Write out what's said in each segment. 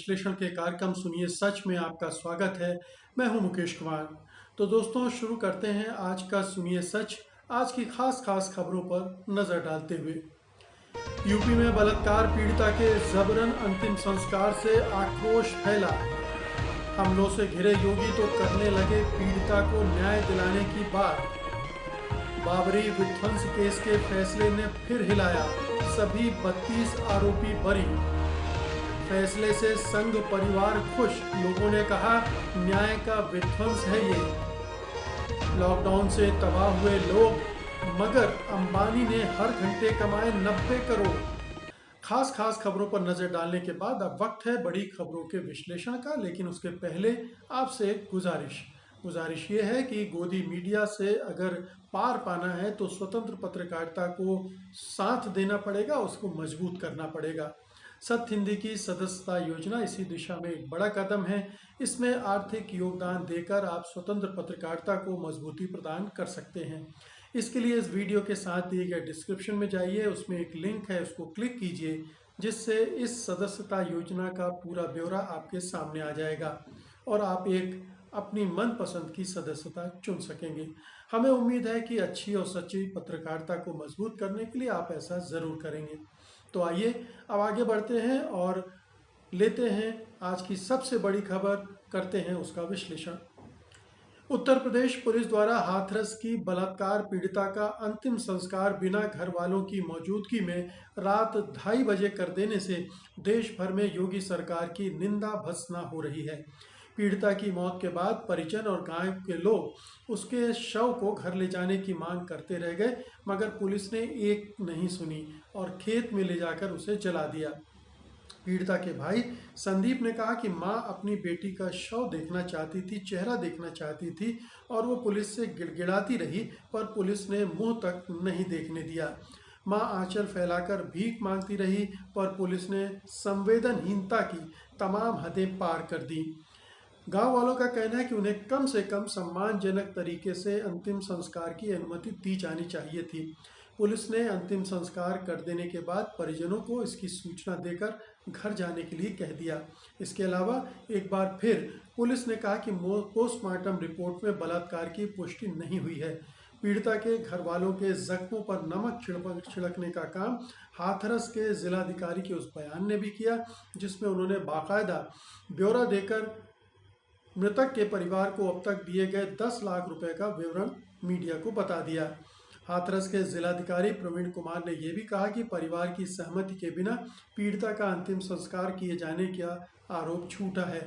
विश्लेषण के कार्यक्रम सुनिए सच में आपका स्वागत है। मैं हूं मुकेश कुमार। तो दोस्तों शुरू करते हैं आज का सुनिए सच। आज की खास खबरों पर नजर डालते हुए यूपी में बलात्कार पीड़िता के जबरन अंतिम संस्कार से आक्रोश फैला। हमलों से घिरे योगी तो करने लगे पीड़िता को न्याय दिलाने की बात। बाबरी विध्वंस केस के फैसले ने फिर हिलाया, सभी 32 आरोपी बरी। फैसले से संघ परिवार खुश, लोगों ने कहा न्याय का विध्वंस है ये। लॉकडाउन से तबाह हुए लोग, मगर अंबानी ने हर घंटे कमाए 90 करोड़। खास खबरों पर नजर डालने के बाद अब वक्त है बड़ी खबरों के विश्लेषण का। लेकिन उसके पहले आपसे एक गुजारिश ये है कि गोदी मीडिया से अगर पार पाना है तो स्वतंत्र पत्रकारिता को साथ देना पड़ेगा, उसको मजबूत करना पड़ेगा। सत्य हिंदी की सदस्यता योजना इसी दिशा में एक बड़ा कदम है। इसमें आर्थिक योगदान देकर आप स्वतंत्र पत्रकारिता को मजबूती प्रदान कर सकते हैं। इसके लिए इस वीडियो के साथ दिए गए डिस्क्रिप्शन में जाइए, उसमें एक लिंक है, उसको क्लिक कीजिए, जिससे इस सदस्यता योजना का पूरा ब्यौरा आपके सामने आ जाएगा और आप एक अपनी मनपसंद की सदस्यता चुन सकेंगे। हमें उम्मीद है कि अच्छी और सच्ची पत्रकारिता को मजबूत करने के लिए आप ऐसा ज़रूर करेंगे। तो आइए अब आगे बढ़ते हैं और लेते हैं आज की सबसे बड़ी खबर, करते हैं उसका विश्लेषण। उत्तर प्रदेश पुलिस द्वारा हाथरस की बलात्कार पीड़िता का अंतिम संस्कार बिना घर वालों की मौजूदगी में रात 2:30 बजे कर देने से देश भर में योगी सरकार की निंदा भत्सना हो रही है। पीड़िता की मौत के बाद परिजन और गांव के लोग उसके शव को घर ले जाने की मांग करते रह गए, मगर पुलिस ने एक नहीं सुनी और खेत में ले जाकर उसे जला दिया। पीड़िता के भाई संदीप ने कहा कि मां अपनी बेटी का शव देखना चाहती थी, चेहरा देखना चाहती थी और वो पुलिस से गिड़गिड़ाती रही, पर पुलिस ने मुंह तक नहीं देखने दिया। मां आंचल फैलाकर भीख मांगती रही, पर पुलिस ने संवेदनहीनता की तमाम हदें पार कर दी। गांव वालों का कहना है कि उन्हें कम से कम सम्मानजनक तरीके से अंतिम संस्कार की अनुमति दी जानी चाहिए थी। पुलिस ने अंतिम संस्कार कर देने के बाद परिजनों को इसकी सूचना देकर घर जाने के लिए कह दिया। इसके अलावा एक बार फिर पुलिस ने कहा कि पोस्टमार्टम रिपोर्ट में बलात्कार की पुष्टि नहीं हुई है। पीड़िता के घर वालों के जख्मों पर नमक छिड़कने का काम हाथरस के जिलाधिकारी के उस बयान ने भी किया, जिसमें उन्होंने बाकायदा ब्यौरा देकर मृतक के परिवार को अब तक दिए गए 10 लाख रुपए का विवरण मीडिया को बता दिया। हाथरस के जिलाधिकारी प्रवीण कुमार ने यह भी कहा कि परिवार की सहमति के बिना पीड़िता का अंतिम संस्कार किए जाने का आरोप झूठा है।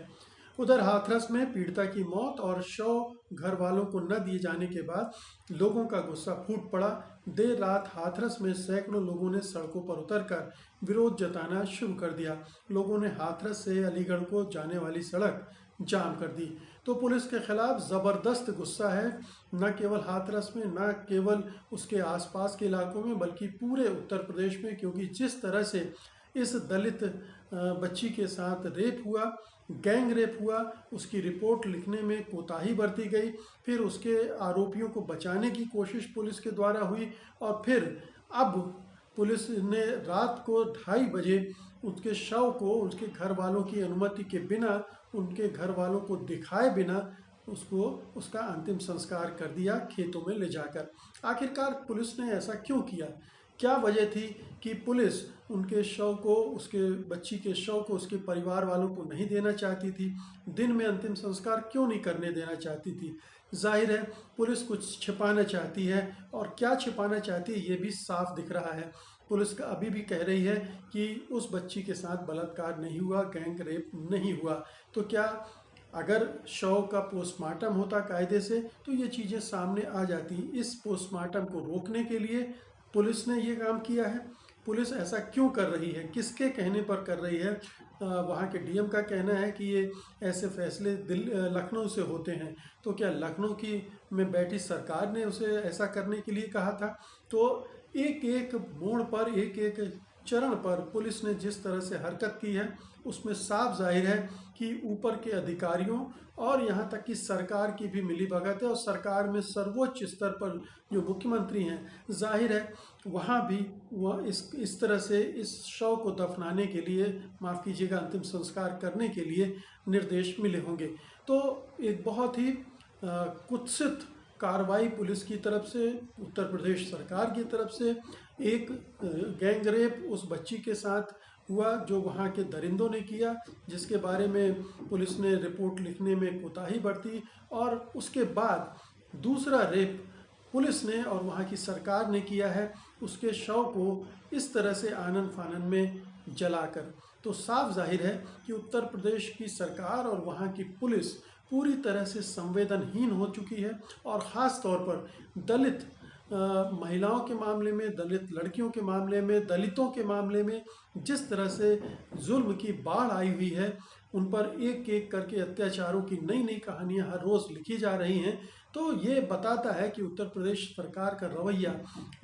उधर हाथरस में पीड़िता की मौत और शव घर वालों को न दिए जाने के बाद लोगों का गुस्सा फूट पड़ा। देर रात हाथरस में सैकड़ों लोगों ने सड़कों पर उतरकर विरोध जताना शुरू कर दिया। लोगों ने हाथरस से अलीगढ़ को जाने वाली सड़क जाम कर दी। तो पुलिस के खिलाफ ज़बरदस्त गुस्सा है, न केवल हाथरस में, न केवल उसके आसपास के इलाकों में, बल्कि पूरे उत्तर प्रदेश में। क्योंकि जिस तरह से इस दलित बच्ची के साथ रेप हुआ, गैंग रेप हुआ, उसकी रिपोर्ट लिखने में कोताही बरती गई, फिर उसके आरोपियों को बचाने की कोशिश पुलिस के द्वारा हुई और फिर अब पुलिस ने रात को 2:30 बजे उसके शव को उसके घर वालों की अनुमति के बिना, उनके घर वालों को दिखाए बिना उसको उसका अंतिम संस्कार कर दिया खेतों में ले जाकर। आखिरकार पुलिस ने ऐसा क्यों किया? क्या वजह थी कि पुलिस उनके शव को, उसके बच्ची के शव को उसके परिवार वालों को नहीं देना चाहती थी? दिन में अंतिम संस्कार क्यों नहीं करने देना चाहती थी? जाहिर है पुलिस कुछ छिपाना चाहती है, और क्या छिपाना चाहती है ये भी साफ दिख रहा है। पुलिस का अभी भी कह रही है कि उस बच्ची के साथ बलात्कार नहीं हुआ, गैंग रेप नहीं हुआ। तो क्या अगर शव का पोस्टमार्टम होता कायदे से तो ये चीज़ें सामने आ जाती। इस पोस्टमार्टम को रोकने के लिए पुलिस ने ये काम किया है। पुलिस ऐसा क्यों कर रही है, किसके कहने पर कर रही है? वहाँ के डीएम का कहना है कि ये ऐसे फैसले लखनऊ से होते हैं। तो क्या लखनऊ की में बैठी सरकार ने उसे ऐसा करने के लिए कहा था? तो एक एक मोड़ पर, एक एक चरण पर पुलिस ने जिस तरह से हरकत की है उसमें साफ जाहिर है कि ऊपर के अधिकारियों और यहाँ तक कि सरकार की भी मिलीभगत है। और सरकार में सर्वोच्च स्तर पर जो मुख्यमंत्री हैं, जाहिर है वहाँ भी वह इस तरह से इस शव को दफनाने के लिए, माफ़ कीजिएगा, अंतिम संस्कार करने के लिए निर्देश मिले होंगे। तो एक बहुत ही कुत्सित कार्रवाई पुलिस की तरफ से, उत्तर प्रदेश सरकार की तरफ से, एक गैंगरेप उस बच्ची के साथ हुआ जो वहाँ के दरिंदों ने किया, जिसके बारे में पुलिस ने रिपोर्ट लिखने में कोताही बरती। और उसके बाद दूसरा रेप पुलिस ने और वहाँ की सरकार ने किया है, उसके शव को इस तरह से आनन फानन में जलाकर। तो साफ जाहिर है कि उत्तर प्रदेश की सरकार और वहाँ की पुलिस पूरी तरह से संवेदनहीन हो चुकी है। और ख़ास तौर पर दलित महिलाओं के मामले में, दलित लड़कियों के मामले में, दलितों के मामले में जिस तरह से जुल्म की बाढ़ आई हुई है, उन पर एक एक करके अत्याचारों की नई नई कहानियां हर रोज़ लिखी जा रही हैं। तो ये बताता है कि उत्तर प्रदेश सरकार का रवैया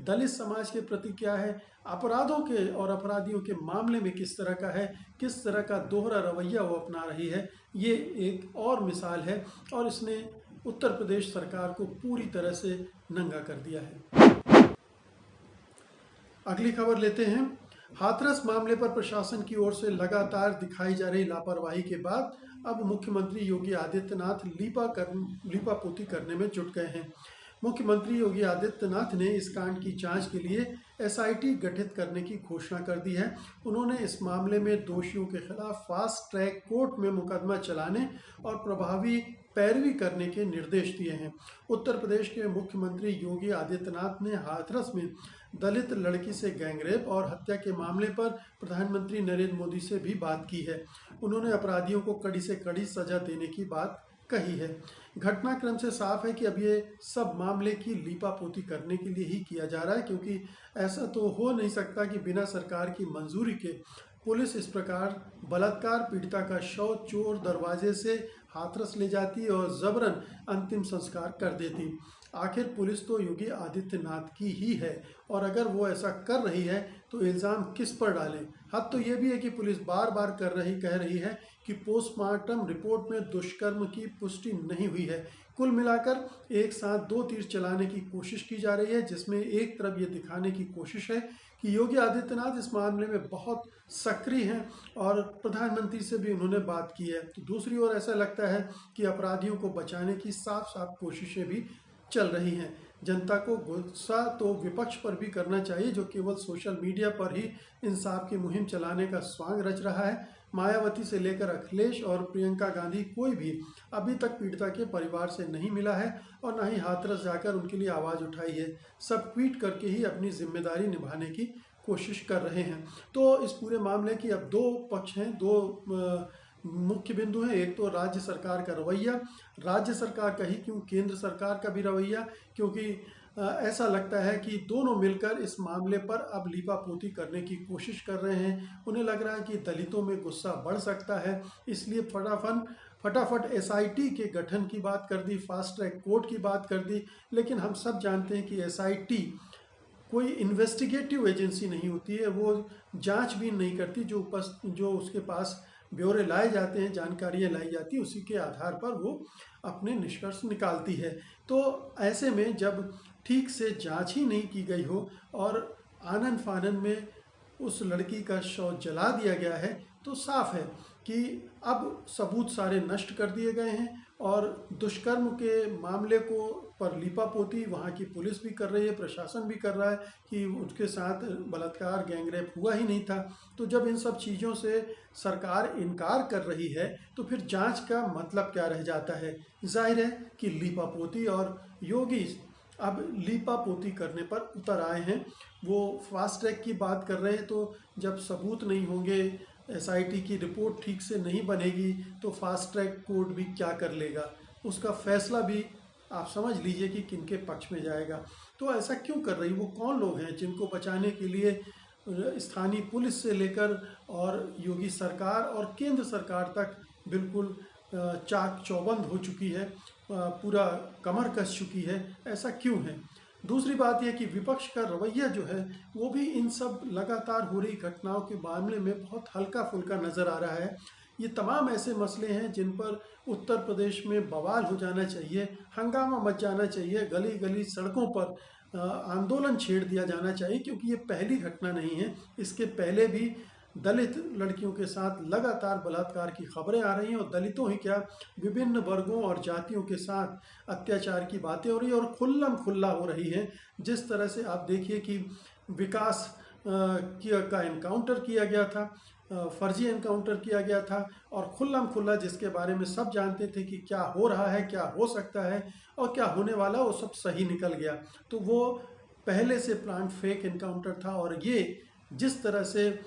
दलित समाज के प्रति क्या है, अपराधों के और अपराधियों के मामले में किस तरह का है, किस तरह का दोहरा रवैया वो अपना रही है, ये एक और मिसाल है। और इसने उत्तर प्रदेश सरकार को पूरी तरह से नंगा कर दिया है। अगली खबर लेते हैं। हाथरस मामले पर प्रशासन की ओर से लगातार दिखाई जा रही लापरवाही के बाद अब मुख्यमंत्री योगी आदित्यनाथ लीपा पोती करने में जुट गए हैं। मुख्यमंत्री योगी आदित्यनाथ ने इस कांड की जांच के लिए एसआईटी गठित करने की घोषणा कर दी है। उन्होंने इस मामले में दोषियों के खिलाफ फास्ट ट्रैक कोर्ट में मुकदमा चलाने और प्रभावी पैरवी करने के निर्देश दिए हैं। उत्तर प्रदेश के मुख्यमंत्री योगी आदित्यनाथ ने हाथरस में दलित लड़की से गैंगरेप और हत्या के मामले पर प्रधानमंत्री नरेंद्र मोदी से भी बात की है। उन्होंने अपराधियों को कड़ी से कड़ी सजा देने की बात कही है। घटनाक्रम से साफ है कि अब ये सब मामले की लीपापोती करने के लिए ही किया जा रहा है, क्योंकि ऐसा तो हो नहीं सकता कि बिना सरकार की मंजूरी के पुलिस इस प्रकार बलात्कार पीड़िता का शव चोर दरवाजे से हाथरस ले जाती और जबरन अंतिम संस्कार कर देती। आखिर पुलिस तो योगी आदित्यनाथ की ही है, और अगर वो ऐसा कर रही है तो इल्ज़ाम किस पर डालें। हद तो ये भी है कि पुलिस बार बार कह रही है कि पोस्टमार्टम रिपोर्ट में दुष्कर्म की पुष्टि नहीं हुई है। कुल मिलाकर एक साथ दो तीर चलाने की कोशिश की जा रही है, जिसमें एक तरफ ये दिखाने की कोशिश है कि योगी आदित्यनाथ इस मामले में बहुत सक्रिय हैं और प्रधानमंत्री से भी उन्होंने बात की है, तो दूसरी ओर ऐसा लगता है कि अपराधियों को बचाने की साफ साफ कोशिशें भी चल रही हैं। जनता को गुस्सा तो विपक्ष पर भी करना चाहिए, जो केवल सोशल मीडिया पर ही इंसाफ की मुहिम चलाने का स्वांग रच रहा है। मायावती से लेकर अखिलेश और प्रियंका गांधी कोई भी अभी तक पीड़िता के परिवार से नहीं मिला है और न ही हाथरस जाकर उनके लिए आवाज़ उठाई है। सब ट्वीट करके ही अपनी जिम्मेदारी निभाने की कोशिश कर रहे हैं। तो इस पूरे मामले की अब दो पक्ष हैं, दो मुख्य बिंदु हैं। एक तो राज्य सरकार का रवैया, राज्य सरकार का ही क्यों, केंद्र सरकार का भी रवैया, क्योंकि ऐसा लगता है कि दोनों मिलकर इस मामले पर अब लीपापोती करने की कोशिश कर रहे हैं। उन्हें लग रहा है कि दलितों में गुस्सा बढ़ सकता है, इसलिए फटाफट एसआईटी के गठन की बात कर दी, फास्ट ट्रैक कोर्ट की बात कर दी। लेकिन हम सब जानते हैं कि एसआईटी कोई इन्वेस्टिगेटिव एजेंसी नहीं होती है, वो जांच भी नहीं करती। जो उसके पास ब्यौरे लाए जाते हैं, जानकारियाँ लाई जाती हैं, उसी के आधार पर वो अपने निष्कर्ष निकालती है। तो ऐसे में जब ठीक से जांच ही नहीं की गई हो और आनन फानन में उस लड़की का शव जला दिया गया है, तो साफ है कि अब सबूत सारे नष्ट कर दिए गए हैं और दुष्कर्म के मामले को पर लीपापोती वहाँ की पुलिस भी कर रही है, प्रशासन भी कर रहा है कि उसके साथ बलात्कार गैंगरेप हुआ ही नहीं था। तो जब इन सब चीज़ों से सरकार इनकार कर रही है तो फिर जांच का मतलब क्या रह जाता है। जाहिर है कि लीपापोती, और योगी अब लीपापोती करने पर उतर आए हैं। वो फास्ट ट्रैक की बात कर रहे हैं, तो जब सबूत नहीं होंगे, एसआईटी की रिपोर्ट ठीक से नहीं बनेगी, तो फास्ट ट्रैक कोर्ट भी क्या कर लेगा, उसका फैसला भी आप समझ लीजिए कि किनके पक्ष में जाएगा। तो ऐसा क्यों कर रही, वो कौन लोग हैं जिनको बचाने के लिए स्थानीय पुलिस से लेकर और योगी सरकार और केंद्र सरकार तक बिल्कुल चाक चौबंद हो चुकी है, पूरा कमर कस चुकी है। ऐसा क्यों है? दूसरी बात यह कि विपक्ष का रवैया जो है वो भी इन सब लगातार हो रही घटनाओं के मामले में बहुत हल्का फुल्का नज़र आ रहा है। ये तमाम ऐसे मसले हैं जिन पर उत्तर प्रदेश में बवाल हो जाना चाहिए, हंगामा मच जाना चाहिए, गली गली सड़कों पर आंदोलन छेड़ दिया जाना चाहिए, क्योंकि ये पहली घटना नहीं है। इसके पहले भी दलित लड़कियों के साथ लगातार बलात्कार की खबरें आ रही हैं, और दलितों ही क्या, विभिन्न वर्गों और जातियों के साथ अत्याचार की बातें हो रही हैं और खुल्लम खुल्ला हो रही हैं। जिस तरह से आप देखिए कि विकास का एनकाउंटर किया गया था, फर्जी एनकाउंटर किया गया था, और खुल्लम खुल्ला जिसके बारे में सब जानते थे कि क्या हो रहा है, क्या हो सकता है और क्या होने वाला, वो सब सही निकल गया। तो वो पहले से प्लान फेक एनकाउंटर था, और ये जिस तरह से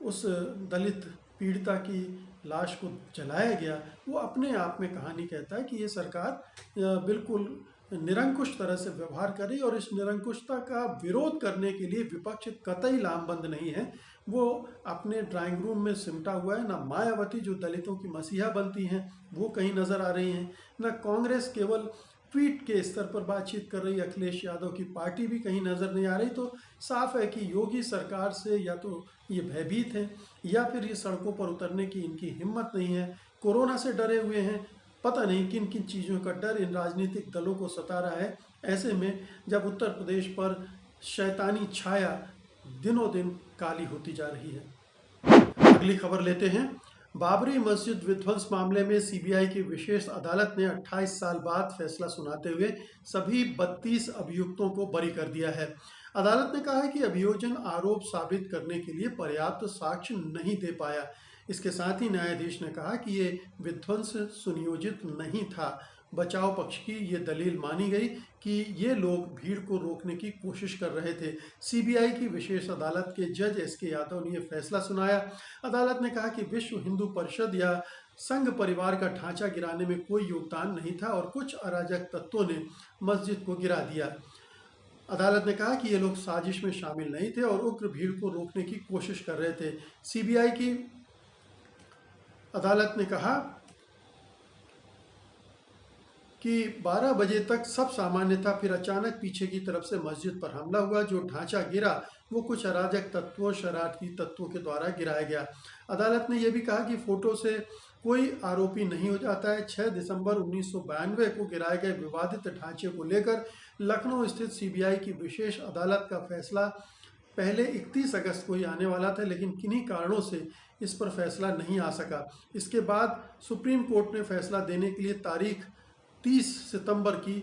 उस दलित पीड़िता की लाश को जलाया गया, वो अपने आप में कहानी कहता है कि ये सरकार बिल्कुल निरंकुश तरह से व्यवहार कर रही है, और इस निरंकुशता का विरोध करने के लिए विपक्ष कतई लामबंद नहीं है। वो अपने ड्राइंग रूम में सिमटा हुआ है। ना मायावती जो दलितों की मसीहा बनती हैं वो कहीं नज़र आ रही हैं, ना कांग्रेस केवल ट्वीट के स्तर पर बातचीत कर रही, अखिलेश यादव की पार्टी भी कहीं नज़र नहीं आ रही। तो साफ है कि योगी सरकार से या तो ये भयभीत हैं, या फिर ये सड़कों पर उतरने की इनकी हिम्मत नहीं है, कोरोना से डरे हुए हैं। पता नहीं किन किन चीज़ों का डर इन राजनीतिक दलों को सता रहा है। ऐसे में जब उत्तर प्रदेश पर शैतानी छाया दिनों दिन काली होती जा रही है। अगली खबर लेते हैं। बाबरी मस्जिद विध्वंस मामले में सीबीआई की विशेष अदालत ने 28 साल बाद फैसला सुनाते हुए सभी 32 अभियुक्तों को बरी कर दिया है। अदालत ने कहा है कि अभियोजन आरोप साबित करने के लिए पर्याप्त साक्ष्य नहीं दे पाया। इसके साथ ही न्यायाधीश ने कहा कि ये विध्वंस सुनियोजित नहीं था। बचाव पक्ष की ये दलील मानी गई कि ये लोग भीड़ को रोकने की कोशिश कर रहे थे। सीबीआई की विशेष अदालत के जज एसके यादव ने यह फैसला सुनाया। अदालत ने कहा कि विश्व हिंदू परिषद या संघ परिवार का ढांचा गिराने में कोई योगदान नहीं था, और कुछ अराजक तत्वों ने मस्जिद को गिरा दिया। अदालत ने कहा कि ये लोग साजिश में शामिल नहीं थे और उग्र भीड़ को रोकने की कोशिश कर रहे थे। सीबीआई की अदालत ने कहा कि 12 बजे तक सब सामान्य था, फिर अचानक पीछे की तरफ से मस्जिद पर हमला हुआ। जो ढांचा गिरा वो कुछ अराजक तत्वों, शरारती तत्वों के द्वारा गिराया गया। अदालत ने यह भी कहा कि फोटो से कोई आरोपी नहीं हो जाता है। 6 दिसंबर 1992 को गिराए गए विवादित ढांचे को लेकर लखनऊ स्थित सीबीआई की विशेष अदालत का फैसला पहले 31 अगस्त को ही आने वाला था, लेकिन किन्हीं कारणों से इस पर फैसला नहीं आ सका। इसके बाद सुप्रीम कोर्ट ने फैसला देने के लिए तारीख 30 सितंबर की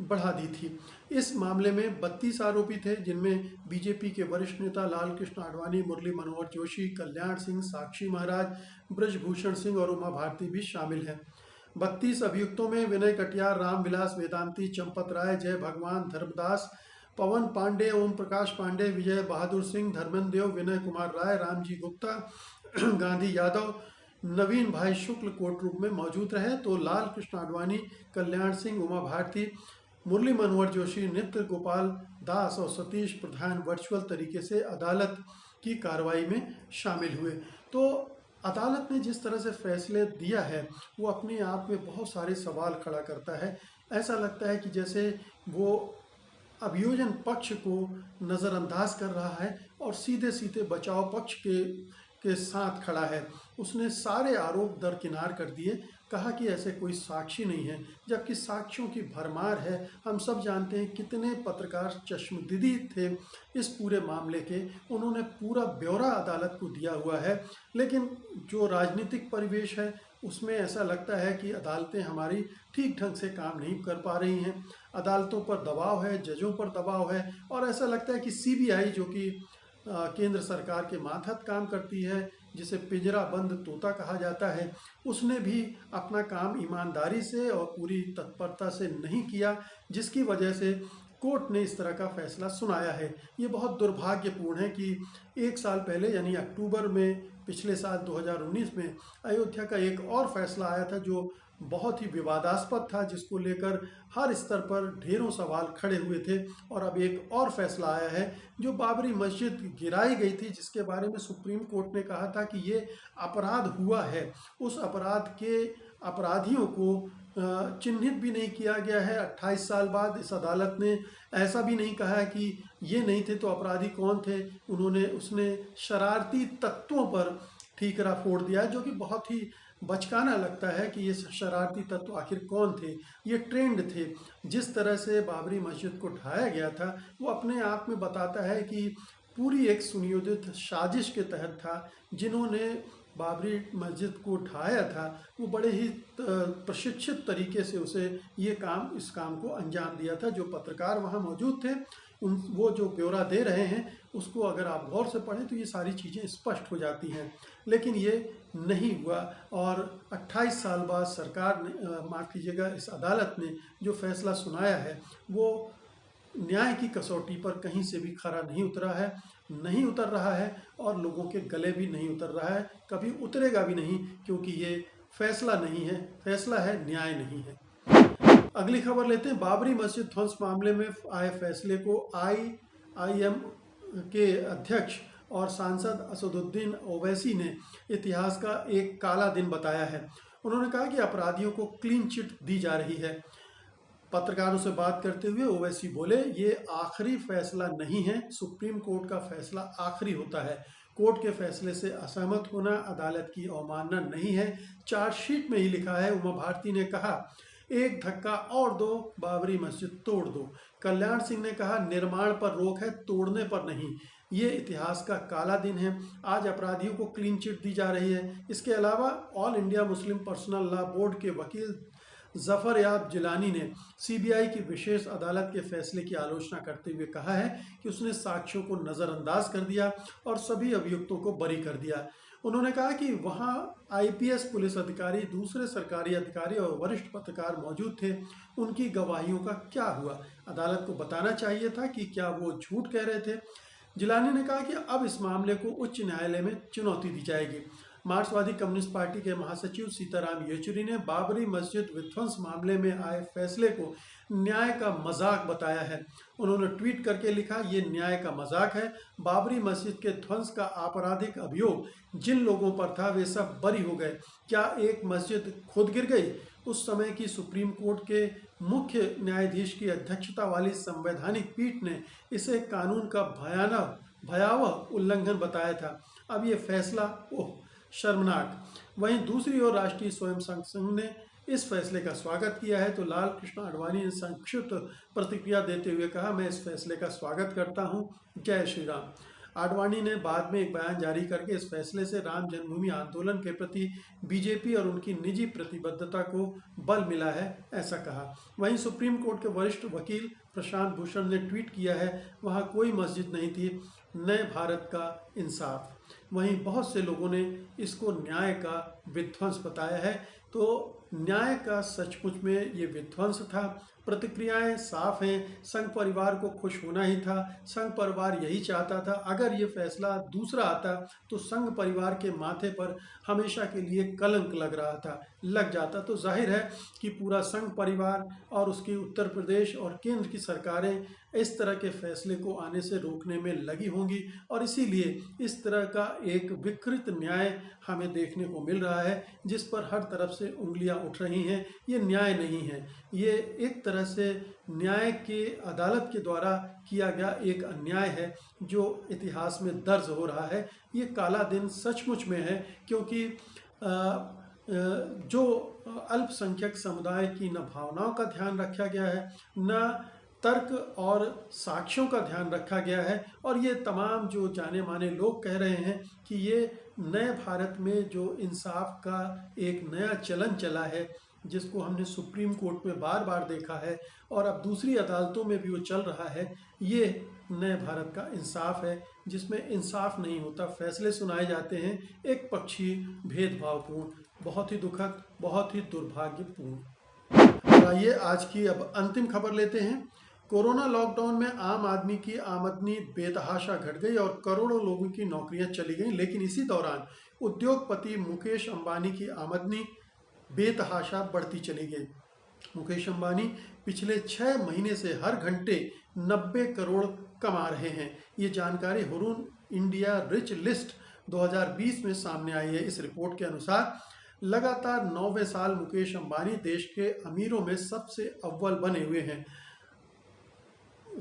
बढ़ा दी थी। इस मामले में 32 आरोपी थे, जिनमें बीजेपी के वरिष्ठ नेता लालकृष्ण आडवाणी, मुरली मनोहर जोशी, कल्याण सिंह, साक्षी महाराज, ब्रजभूषण सिंह और उमा भारती भी शामिल हैं। 32 अभियुक्तों में विनय कटियार, रामविलास वेदांती, चंपत राय, जय भगवान, धर्मदास, पवन पांडे, ओम प्रकाश पांडे, विजय बहादुर सिंह, धर्मेंद्र देव, विनय कुमार राय, रामजी गुप्ता, गांधी यादव, नवीन भाई शुक्ल कोर्ट रूम में मौजूद रहे। तो लाल कृष्ण आडवाणी, कल्याण सिंह, उमा भारती, मुरली मनोहर जोशी, नित्य गोपाल दास और सतीश प्रधान वर्चुअल तरीके से अदालत की कार्रवाई में शामिल हुए। तो अदालत ने जिस तरह से फैसले दिया है वो अपने आप में बहुत सारे सवाल खड़ा करता है। ऐसा लगता है कि जैसे वो अभियोजन पक्ष को नज़रअंदाज कर रहा है और सीधे सीधे बचाव पक्ष के साथ खड़ा है। उसने सारे आरोप दरकिनार कर दिए, कहा कि ऐसे कोई साक्षी नहीं है, जबकि साक्ष्यों की भरमार है। हम सब जानते हैं कितने पत्रकार चश्मदीदी थे इस पूरे मामले के, उन्होंने पूरा ब्यौरा अदालत को दिया हुआ है। लेकिन जो राजनीतिक परिवेश है उसमें ऐसा लगता है कि अदालतें हमारी ठीक ढंग से काम नहीं कर पा रही हैं। अदालतों पर दबाव है, जजों पर दबाव है, और ऐसा लगता है कि सीबीआई जो कि केंद्र सरकार के मातहत काम करती है, जिसे पिंजरा बंद तोता कहा जाता है, उसने भी अपना काम ईमानदारी से और पूरी तत्परता से नहीं किया, जिसकी वजह से कोर्ट ने इस तरह का फैसला सुनाया है। ये बहुत दुर्भाग्यपूर्ण है कि 1 साल पहले यानी अक्टूबर में पिछले साल 2019 में अयोध्या का एक और फैसला आया था जो बहुत ही विवादास्पद था, जिसको लेकर हर स्तर पर ढेरों सवाल खड़े हुए थे। और अब एक और फैसला आया है जो बाबरी मस्जिद गिराई गई थी, जिसके बारे में सुप्रीम कोर्ट ने कहा था कि ये अपराध हुआ है, उस अपराध के अपराधियों को चिन्हित भी नहीं किया गया है 28 साल बाद। इस अदालत ने ऐसा भी नहीं कहा है कि ये नहीं थे तो अपराधी कौन थे। उसने शरारती तत्वों पर ठीकरा फोड़ दिया है, जो कि बहुत ही बचकाना लगता है कि ये शरारती तत्व आखिर कौन थे। ये ट्रेंड थे। जिस तरह से बाबरी मस्जिद को ढाया गया था वो अपने आप में बताता है कि पूरी एक सुनियोजित साजिश के तहत था। जिन्होंने बाबरी मस्जिद को ढाया था वो बड़े ही प्रशिक्षित तरीके से इस काम को अंजाम दिया था। जो पत्रकार वहाँ मौजूद थे वो जो ब्यौरा दे रहे हैं उसको अगर आप गौर से पढ़ें तो ये सारी चीज़ें स्पष्ट हो जाती हैं। लेकिन ये नहीं हुआ और 28 साल बाद सरकार ने माफ़ कीजिएगा, इस अदालत ने जो फैसला सुनाया है वो न्याय की कसौटी पर कहीं से भी खरा नहीं उतरा है, नहीं उतर रहा है और लोगों के गले भी नहीं उतर रहा है, कभी उतरेगा भी नहीं, क्योंकि ये फैसला नहीं है, फैसला है, न्याय नहीं है। अगली खबर लेते हैं। बाबरी मस्जिद ध्वंस मामले में आए फैसले को IIM के अध्यक्ष और सांसद असदुद्दीन ओवैसी ने इतिहास का एक काला दिन बताया है। उन्होंने कहा कि अपराधियों को क्लीन चिट दी जा रही है। पत्रकारों से बात करते हुए ओवैसी बोले, ये आखिरी फैसला नहीं है, सुप्रीम कोर्ट का फैसला आखिरी होता है। कोर्ट के फैसले से असहमत होना अदालत की अवमानना नहीं है, चार्जशीट में ही लिखा है। उमा भारती ने कहा, एक धक्का और दो, बाबरी मस्जिद तोड़ दो। कल्याण सिंह ने कहा, निर्माण पर रोक है, तोड़ने पर नहीं। ये इतिहास का काला दिन है। आज अपराधियों को क्लीन चिट दी जा रही है। इसके अलावा all India Muslim personal law board के वकील जफर याब जिलानी ने CBI की विशेष अदालत के फैसले की आलोचना करते हुए कहा है कि उसने साक्ष्यों को नज़रअंदाज कर दिया और सभी अभियुक्तों को बरी कर दिया। उन्होंने कहा कि वहां IPS पुलिस अधिकारी, दूसरे सरकारी अधिकारी और वरिष्ठ पत्रकार मौजूद थे। उनकी गवाहियों का क्या हुआ? अदालत को बताना चाहिए था कि क्या वो झूठ कह रहे थे। जिलानी ने कहा कि अब इस मामले को उच्च न्यायालय में चुनौती दी जाएगी। मार्क्सवादी कम्युनिस्ट पार्टी के महासचिव सीताराम येचुरी ने बाबरी मस्जिद विध्वंस मामले में आए फैसले को न्याय का मजाक बताया है। उन्होंने ट्वीट करके लिखा, ये न्याय का मजाक है। बाबरी मस्जिद के ध्वंस का आपराधिक अभियोग जिन लोगों पर था वे सब बरी हो गए। क्या एक मस्जिद खुद गिर गई? उस समय की सुप्रीम कोर्ट के मुख्य न्यायाधीश की अध्यक्षता वाली संवैधानिक पीठ ने इसे कानून का भयावह उल्लंघन बताया था। अब ये फैसला शर्मनाक। वहीं दूसरी ओर राष्ट्रीय स्वयंसेवक संघ ने इस फैसले का स्वागत किया है। तो लाल कृष्ण आडवाणी ने संक्षिप्त प्रतिक्रिया देते हुए कहा, मैं इस फैसले का स्वागत करता हूं, जय श्री राम। आडवाणी ने बाद में एक बयान जारी करके इस फैसले से राम जन्मभूमि आंदोलन के प्रति बीजेपी और उनकी निजी प्रतिबद्धता को बल मिला है, ऐसा कहा। वहीं सुप्रीम कोर्ट के वरिष्ठ वकील प्रशांत भूषण ने ट्वीट किया है, वहां कोई मस्जिद नहीं थी, नए भारत का इंसाफ। वहीं बहुत से लोगों ने इसको न्याय का विध्वंस बताया है। तो न्याय का सचमुच में ये विध्वंस था। प्रतिक्रियाएं साफ हैं। संघ परिवार को खुश होना ही था। संघ परिवार यही चाहता था। अगर ये फैसला दूसरा आता तो संघ परिवार के माथे पर हमेशा के लिए कलंक लग जाता। तो जाहिर है कि पूरा संघ परिवार और उसकी उत्तर प्रदेश और केंद्र की सरकारें इस तरह के फैसले को आने से रोकने में लगी होंगी और इसीलिए इस तरह का एक विकृत न्याय हमें देखने को मिल रहा है, जिस पर हर तरफ से उंगलियां उठ रही हैं। ये न्याय नहीं है, ये एक तरह से न्याय के अदालत के द्वारा किया गया एक अन्याय है जो इतिहास में दर्ज हो रहा है। ये काला दिन सचमुच में है, क्योंकि जो अल्पसंख्यक समुदाय की न भावनाओं का ध्यान रखा गया है, न तर्क और साक्ष्यों का ध्यान रखा गया है। और ये तमाम जो जाने माने लोग कह रहे हैं कि ये नए भारत में जो इंसाफ का एक नया चलन चला है, जिसको हमने सुप्रीम कोर्ट में बार बार देखा है और अब दूसरी अदालतों में भी वो चल रहा है, ये नए भारत का इंसाफ है, जिसमें इंसाफ नहीं होता। फैसले सुनाए जाते हैं एक पक्षीय, भेदभावपूर्ण, बहुत ही दुखद, बहुत ही दुर्भाग्यपूर्ण। आइए आज की अब अंतिम खबर लेते हैं। कोरोना लॉकडाउन में आम आदमी की आमदनी बेतहाशा घट गई और करोड़ों लोगों की नौकरियां चली गईं। लेकिन इसी दौरान उद्योगपति मुकेश अंबानी की आमदनी बेतहाशा बढ़ती चली गई। मुकेश अंबानी पिछले 6 महीने से हर घंटे 90 करोड़ कमा रहे हैं। ये जानकारी हुरून इंडिया रिच लिस्ट 2020 में सामने आई है। इस रिपोर्ट के अनुसार लगातार 9वें साल मुकेश अंबानी देश के अमीरों में सबसे अव्वल बने हुए हैं।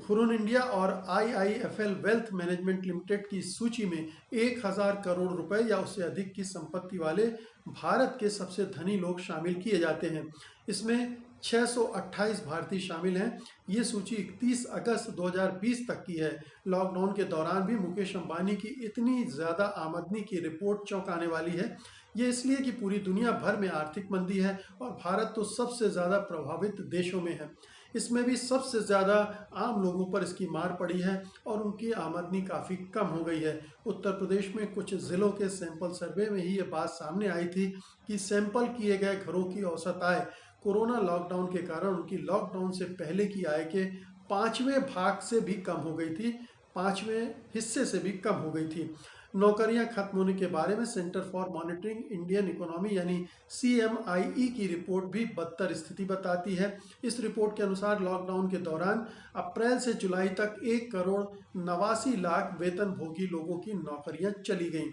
हुरुन इंडिया और IIFL वेल्थ मैनेजमेंट लिमिटेड की सूची में 1000 करोड़ रुपए या उससे अधिक की संपत्ति वाले भारत के सबसे धनी लोग शामिल किए जाते हैं। इसमें 628 भारतीय शामिल हैं। ये सूची 31 अगस्त 2020 तक की है। लॉकडाउन के दौरान भी मुकेश अंबानी की इतनी ज़्यादा आमदनी की रिपोर्ट चौंकाने वाली है। ये इसलिए कि पूरी दुनिया भर में आर्थिक मंदी है और भारत तो सबसे ज़्यादा प्रभावित देशों में है। इसमें भी सबसे ज़्यादा आम लोगों पर इसकी मार पड़ी है और उनकी आमदनी काफ़ी कम हो गई है। उत्तर प्रदेश में कुछ ज़िलों के सैंपल सर्वे में ही ये बात सामने आई थी कि सैंपल किए गए घरों की औसत आय कोरोना लॉकडाउन के कारण उनकी लॉकडाउन से पहले की आय के 5वें भाग से भी कम हो गई थी, 5वें हिस्से से भी कम हो गई थी। नौकरियां खत्म होने के बारे में centre for monitoring Indian economy यानी CMIE की रिपोर्ट भी बदतर स्थिति बताती है। इस रिपोर्ट के अनुसार लॉकडाउन के दौरान अप्रैल से जुलाई तक 1 करोड़ 89 लाख वेतनभोगी लोगों की नौकरियां चली गईं।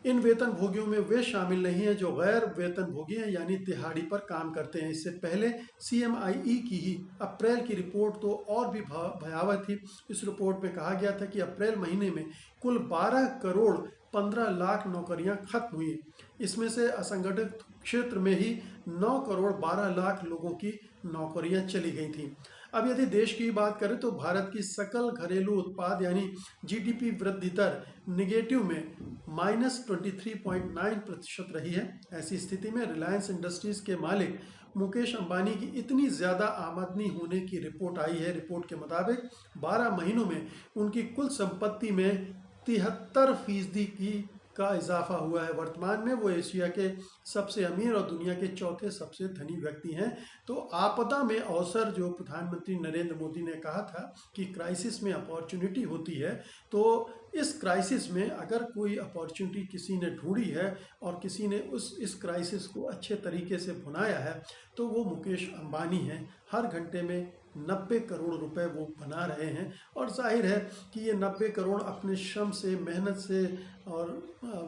इन वेतनभोगियों में वे शामिल नहीं हैं जो गैर वेतनभोगी हैं यानी दिहाड़ी पर काम करते हैं। इससे पहले CMIE की ही अप्रैल की रिपोर्ट तो और भी भयावह थी। इस रिपोर्ट में कहा गया था कि अप्रैल महीने में कुल 12 करोड़ 15 लाख नौकरियां खत्म हुई। इसमें से असंगठित क्षेत्र में ही 9 करोड़ 12 लाख लोगों की नौकरियां चली गई थीं। अब यदि देश की बात करें तो भारत की सकल घरेलू उत्पाद यानी GDP वृद्धि दर निगेटिव में -23.9% रही है। ऐसी स्थिति में रिलायंस इंडस्ट्रीज के मालिक मुकेश अंबानी की इतनी ज़्यादा आमदनी होने की रिपोर्ट आई है। रिपोर्ट के मुताबिक 12 महीनों में उनकी कुल संपत्ति में 73% का इजाफा हुआ है। वर्तमान में वो एशिया के सबसे अमीर और दुनिया के चौथे सबसे धनी व्यक्ति हैं। तो आपदा में अवसर जो प्रधानमंत्री नरेंद्र मोदी ने कहा था कि क्राइसिस में अपॉर्चुनिटी होती है, तो इस क्राइसिस में अगर कोई अपॉर्चुनिटी किसी ने ढूंढी है और किसी ने इस क्राइसिस को अच्छे तरीके से भुनाया है तो वो मुकेश अंबानी हैं। हर घंटे में 90 करोड़ रुपए वो बना रहे हैं और जाहिर है कि ये 90 करोड़ अपने श्रम से, मेहनत से और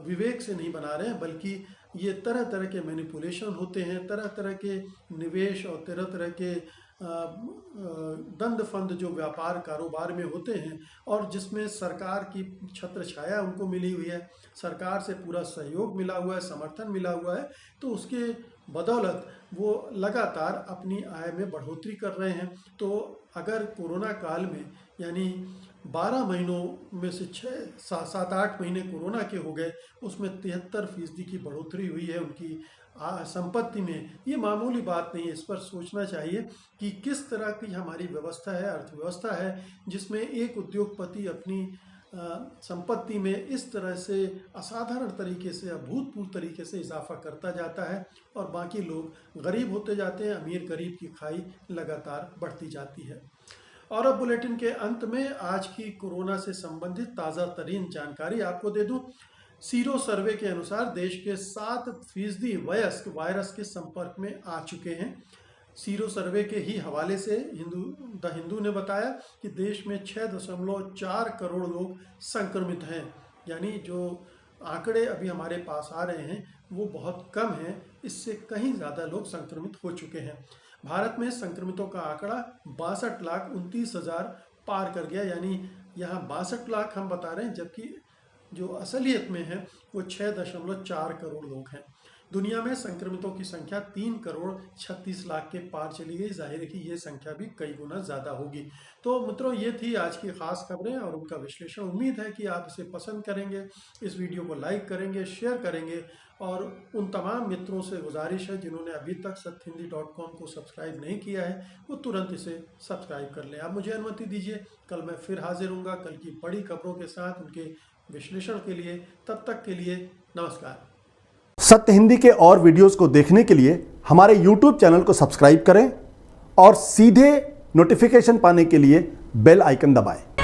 विवेक से नहीं बना रहे हैं, बल्कि ये तरह तरह के मैनिपुलेशन होते हैं, तरह तरह के निवेश और तरह तरह के दंड फंद जो व्यापार कारोबार में होते हैं और जिसमें सरकार की छत्र छाया उनको मिली हुई है, सरकार से पूरा सहयोग मिला हुआ है, समर्थन मिला हुआ है, तो उसके बदौलत वो लगातार अपनी आय में बढ़ोतरी कर रहे हैं। तो अगर कोरोना काल में यानी 12 महीनों में से 7-8 महीने कोरोना के हो गए, उसमें 73% की बढ़ोतरी हुई है उनकी संपत्ति में। ये मामूली बात नहीं है। इस पर सोचना चाहिए कि किस तरह की हमारी व्यवस्था है, अर्थव्यवस्था है, जिसमें एक उद्योगपति अपनी संपत्ति में इस तरह से असाधारण तरीके से, अभूतपूर्व तरीके से इजाफा करता जाता है और बाकी लोग गरीब होते जाते हैं। अमीर गरीब की खाई लगातार बढ़ती जाती है। और अब बुलेटिन के अंत में आज की कोरोना से संबंधित ताज़ा तरीन जानकारी आपको दे दूं। सीरो सर्वे के अनुसार देश के 7% वयस्क वायरस के संपर्क में आ चुके हैं। सीरो सर्वे के ही हवाले से द हिंदू ने बताया कि देश में 6.4 करोड़ लोग संक्रमित हैं। यानी जो आंकड़े अभी हमारे पास आ रहे हैं वो बहुत कम हैं, इससे कहीं ज़्यादा लोग संक्रमित हो चुके हैं। भारत में संक्रमितों का आंकड़ा 62,29,000 पार कर गया। यानी यहाँ 62 लाख हम बता रहे हैं, जबकि जो असलियत में है वो 6.4 करोड़ लोग हैं। दुनिया में संक्रमितों की संख्या 3 करोड़ 36 लाख के पार चली गई। जाहिर है कि ये संख्या भी कई गुना ज़्यादा होगी। तो मित्रों, ये थी आज की ख़ास खबरें और उनका विश्लेषण। उम्मीद है कि आप इसे पसंद करेंगे, इस वीडियो को लाइक करेंगे, शेयर करेंगे और उन तमाम मित्रों से गुजारिश है जिन्होंने अभी तक satyhindi.com को सब्सक्राइब नहीं किया है वो तुरंत इसे सब्सक्राइब कर लें। आप मुझे अनुमति दीजिए, कल मैं फिर हाजिर हूँगा कल की बड़ी खबरों के साथ, उनके विश्लेषण के लिए। तब तक के लिए नमस्कार। सत्य हिंदी के और वीडियोस को देखने के लिए हमारे YouTube चैनल को सब्सक्राइब करें और सीधे नोटिफिकेशन पाने के लिए बेल आइकन दबाएं।